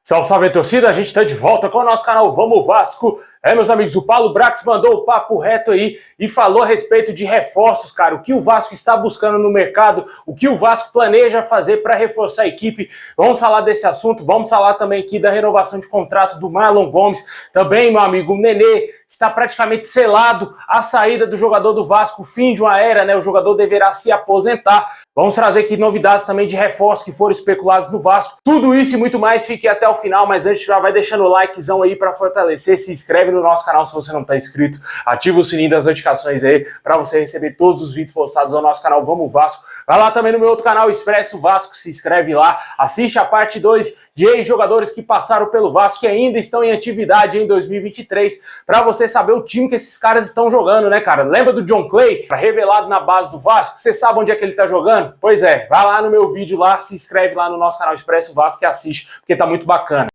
Salve, salve, torcida! A gente está de volta com o nosso canal Vamos Vasco. Meus amigos, o Paulo Brax mandou o papo reto aí e falou a respeito de reforços, cara. O que o Vasco está buscando no mercado, o que o Vasco planeja fazer para reforçar a equipe. Vamos falar desse assunto, vamos falar também aqui da renovação de contrato do Marlon Gomes. Também, meu amigo, o Nenê está praticamente selado a saída do jogador do Vasco, o fim de uma era, né? O jogador deverá se aposentar. Vamos trazer aqui novidades também de reforços que foram especulados no Vasco. Tudo isso e muito mais, fique até o final, mas antes já vai deixando o likezão aí para fortalecer, se inscreve no nosso canal se você não está inscrito, ativa o sininho das notificações aí para você receber todos os vídeos postados no nosso canal Vamos Vasco. Vai lá também no meu outro canal, Expresso Vasco, se inscreve lá, assiste a parte 2 de ex-jogadores que passaram pelo Vasco e ainda estão em atividade em 2023, para você saber o time que esses caras estão jogando, né, cara? Lembra do John Clay, revelado na base do Vasco? Você sabe onde é que ele tá jogando? Pois é, vai lá no meu vídeo lá, se inscreve lá no nosso canal Expresso Vasco e assiste, porque tá muito bacana.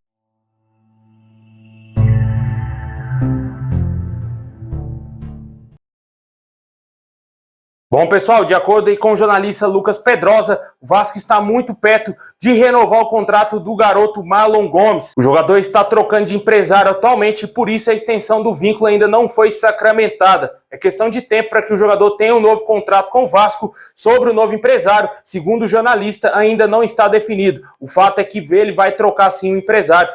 Bom, pessoal, de acordo aí com o jornalista Lucas Pedrosa, o Vasco está muito perto de renovar o contrato do garoto Marlon Gomes. O jogador está trocando de empresário atualmente e por isso a extensão do vínculo ainda não foi sacramentada. É questão de tempo para que o jogador tenha um novo contrato com o Vasco. Sobre o novo empresário, segundo o jornalista, ainda não está definido. O fato é que ele vai trocar sim o empresário.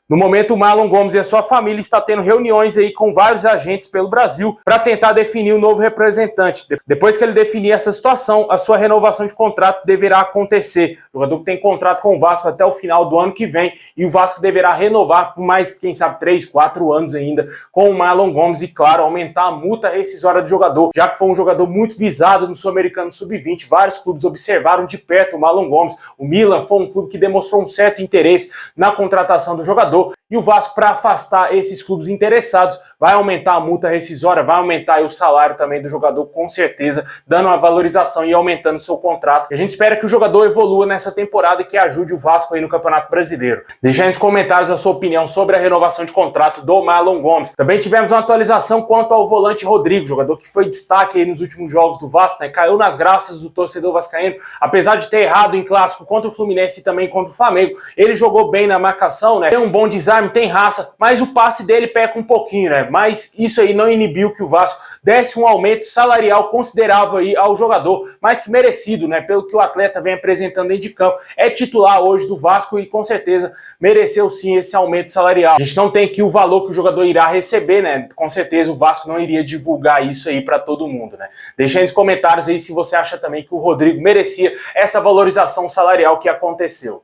No momento, o Marlon Gomes e a sua família estão tendo reuniões aí com vários agentes pelo Brasil para tentar definir o novo representante. Depois que ele definir essa situação, a sua renovação de contrato deverá acontecer. O jogador que tem contrato com o Vasco até o final do ano que vem e o Vasco deverá renovar por mais, quem sabe, 3, 4 anos ainda com o Marlon Gomes e, claro, aumentar a multa rescisória do jogador, já que foi um jogador muito visado no Sul-Americano Sub-20. Vários clubes observaram de perto o Marlon Gomes. O Milan foi um clube que demonstrou um certo interesse na contratação do jogador. E o Vasco, para afastar esses clubes interessados, vai aumentar a multa rescisória, vai aumentar o salário também do jogador, com certeza, dando uma valorização e aumentando o seu contrato. E a gente espera que o jogador evolua nessa temporada e que ajude o Vasco aí no Campeonato Brasileiro. Deixa aí nos comentários a sua opinião sobre a renovação de contrato do Marlon Gomes. Também tivemos uma atualização quanto ao volante Rodrigo, jogador que foi destaque aí nos últimos jogos do Vasco, né? Caiu nas graças do torcedor vascaíno, apesar de ter errado em clássico contra o Fluminense e também contra o Flamengo. Ele jogou bem na marcação, né? Tem um bom desarme, tem raça, mas o passe dele peca um pouquinho, né? Mas isso aí não inibiu que o Vasco desse um aumento salarial considerável aí ao jogador, mais que merecido, né? Pelo que o atleta vem apresentando dentro de campo. É titular hoje do Vasco e com certeza mereceu sim esse aumento salarial. A gente não tem aqui o valor que o jogador irá receber, né? Com certeza o Vasco não iria divulgar isso aí para todo mundo, né? Deixa aí nos comentários aí se você acha também que o Rodrigo merecia essa valorização salarial que aconteceu.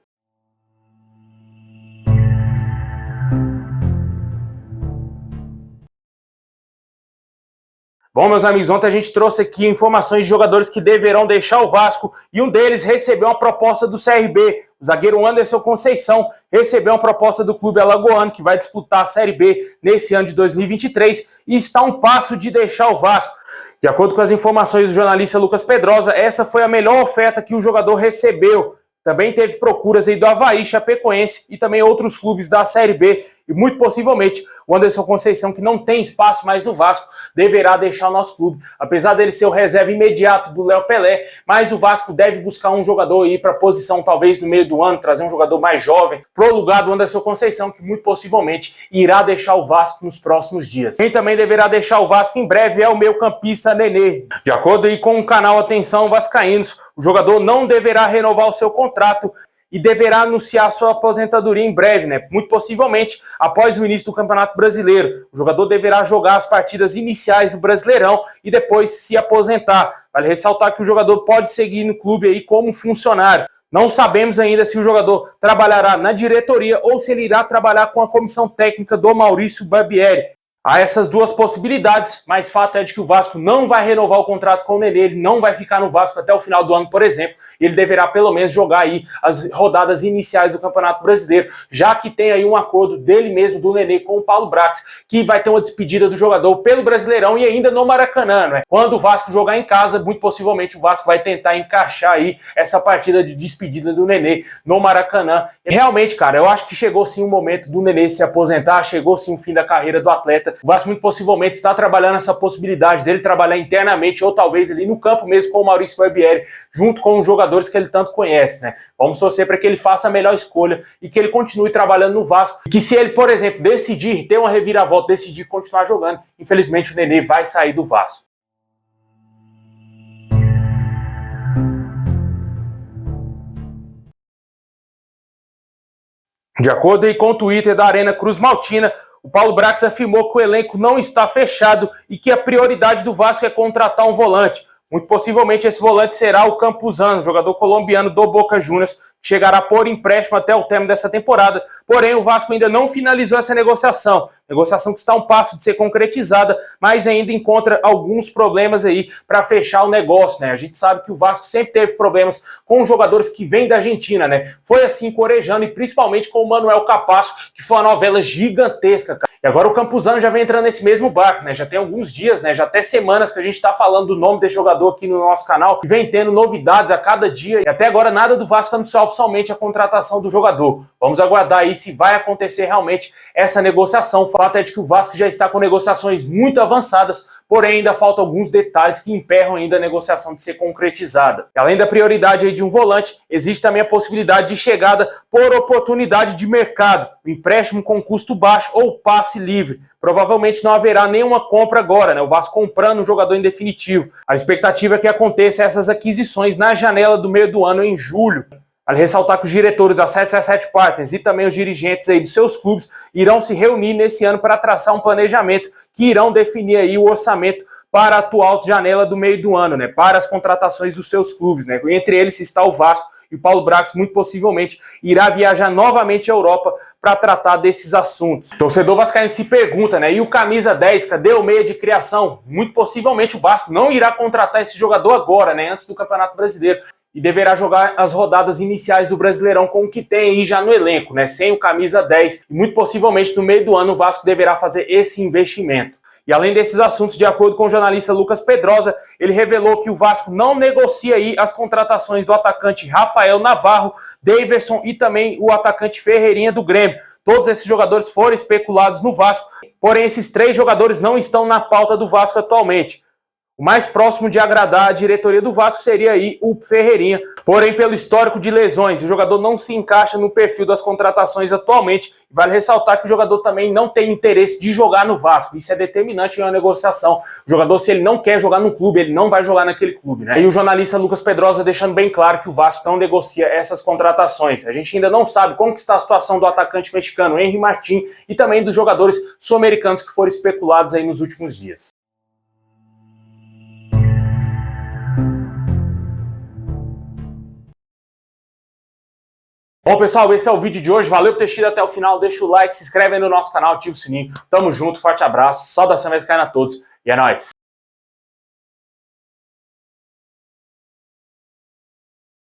Bom, meus amigos, ontem a gente trouxe aqui informações de jogadores que deverão deixar o Vasco e um deles recebeu uma proposta do CRB. O zagueiro Anderson Conceição recebeu uma proposta do clube alagoano que vai disputar a Série B nesse ano de 2023 e está a um passo de deixar o Vasco. De acordo com as informações do jornalista Lucas Pedrosa, essa foi a melhor oferta que o jogador recebeu. Também teve procuras aí do Avaí, Chapecoense e também outros clubes da Série B. E muito possivelmente o Anderson Conceição, que não tem espaço mais no Vasco, deverá deixar o nosso clube. Apesar dele ser o reserva imediato do Léo Pelé, mas o Vasco deve buscar um jogador aí para a posição talvez no meio do ano, trazer um jogador mais jovem pro lugar do Anderson Conceição, que muito possivelmente irá deixar o Vasco nos próximos dias. Quem também deverá deixar o Vasco em breve é o meio-campista Nenê. De acordo aí com o canal Atenção Vascaínos, o jogador não deverá renovar o seu contrato e deverá anunciar sua aposentadoria em breve, né? Muito possivelmente após o início do Campeonato Brasileiro. O jogador deverá jogar as partidas iniciais do Brasileirão e depois se aposentar. Vale ressaltar que o jogador pode seguir no clube aí como funcionário. Não sabemos ainda se o jogador trabalhará na diretoria ou se ele irá trabalhar com a comissão técnica do Maurício Barbieri. Há essas duas possibilidades, mas fato é de que o Vasco não vai renovar o contrato com o Nenê, ele não vai ficar no Vasco até o final do ano, por exemplo, e ele deverá pelo menos jogar aí as rodadas iniciais do Campeonato Brasileiro, já que tem aí um acordo dele mesmo, do Nenê, com o Paulo Brax, que vai ter uma despedida do jogador pelo Brasileirão e ainda no Maracanã, né? Quando o Vasco jogar em casa, muito possivelmente o Vasco vai tentar encaixar aí essa partida de despedida do Nenê no Maracanã. E realmente, cara, eu acho que chegou sim o momento do Nenê se aposentar, chegou sim o fim da carreira do atleta, atleta. O Vasco muito possivelmente está trabalhando essa possibilidade dele trabalhar internamente ou talvez ali no campo mesmo com o Maurício Barbieri, junto com os jogadores que ele tanto conhece, né? Vamos torcer para que ele faça a melhor escolha e que ele continue trabalhando no Vasco. E que se ele, por exemplo, decidir ter uma reviravolta, decidir continuar jogando, infelizmente o Nenê vai sair do Vasco. De acordo com o Twitter da Arena Cruz Maltina, o Paulo Brax afirmou que o elenco não está fechado e que a prioridade do Vasco é contratar um volante. Muito possivelmente esse volante será o Campuzano, jogador colombiano do Boca Juniors, que chegará por empréstimo até o término dessa temporada. Porém, o Vasco ainda não finalizou essa negociação. Negociação que está a um passo de ser concretizada, mas ainda encontra alguns problemas aí para fechar o negócio, né? A gente sabe que o Vasco sempre teve problemas com jogadores que vêm da Argentina, né? Foi assim com o Orejano e principalmente com o Manuel Capasso, que foi uma novela gigantesca, cara. E agora o Campuzano já vem entrando nesse mesmo barco, né? Já tem alguns dias, né? Já até semanas que a gente tá falando do nome desse jogador aqui no nosso canal, que vem tendo novidades a cada dia. E até agora nada do Vasco anunciou oficialmente a contratação do jogador. Vamos aguardar aí se vai acontecer realmente essa negociação. O fato é de que o Vasco já está com negociações muito avançadas, porém ainda faltam alguns detalhes que emperram ainda a negociação de ser concretizada. E além da prioridade aí de um volante, existe também a possibilidade de chegada por oportunidade de mercado, o empréstimo com custo baixo ou passe livre. Provavelmente não haverá nenhuma compra agora, né? O Vasco comprando um jogador em definitivo. A expectativa é que aconteça essas aquisições na janela do meio do ano, em julho. Vale ressaltar que os diretores da 777 Partners e também os dirigentes aí dos seus clubes irão se reunir nesse ano para traçar um planejamento que irão definir aí o orçamento para a atual janela do meio do ano, né? Para as contratações dos seus clubes, né? Entre eles está o Vasco. E o Paulo Brax muito possivelmente irá viajar novamente à Europa para tratar desses assuntos. O torcedor vascaíno se pergunta, né? E o camisa 10, cadê o meia de criação? Muito possivelmente o Vasco não irá contratar esse jogador agora, né? Antes do Campeonato Brasileiro. E deverá jogar as rodadas iniciais do Brasileirão com o que tem aí já no elenco, né? Sem o camisa 10. E muito possivelmente no meio do ano o Vasco deverá fazer esse investimento. E além desses assuntos, de acordo com o jornalista Lucas Pedrosa, ele revelou que o Vasco não negocia aí as contratações do atacante Rafael Navarro, Daverson e também o atacante Ferreirinha do Grêmio. Todos esses jogadores foram especulados no Vasco, porém esses três jogadores não estão na pauta do Vasco atualmente. O mais próximo de agradar a diretoria do Vasco seria aí o Ferreirinha. Porém, pelo histórico de lesões, o jogador não se encaixa no perfil das contratações atualmente. Vale ressaltar que o jogador também não tem interesse de jogar no Vasco. Isso é determinante em uma negociação. O jogador, se ele não quer jogar no clube, ele não vai jogar naquele clube, né? E o jornalista Lucas Pedrosa deixando bem claro que o Vasco não negocia essas contratações. A gente ainda não sabe como que está a situação do atacante mexicano Henry Martin e também dos jogadores sul-americanos que foram especulados aí nos últimos dias. Bom, pessoal, esse é o vídeo de hoje. Valeu por ter assistido até o final. Deixa o like, se inscreve aí no nosso canal, ativa o sininho. Tamo junto, forte abraço, saudação vascaína a todos e é nóis!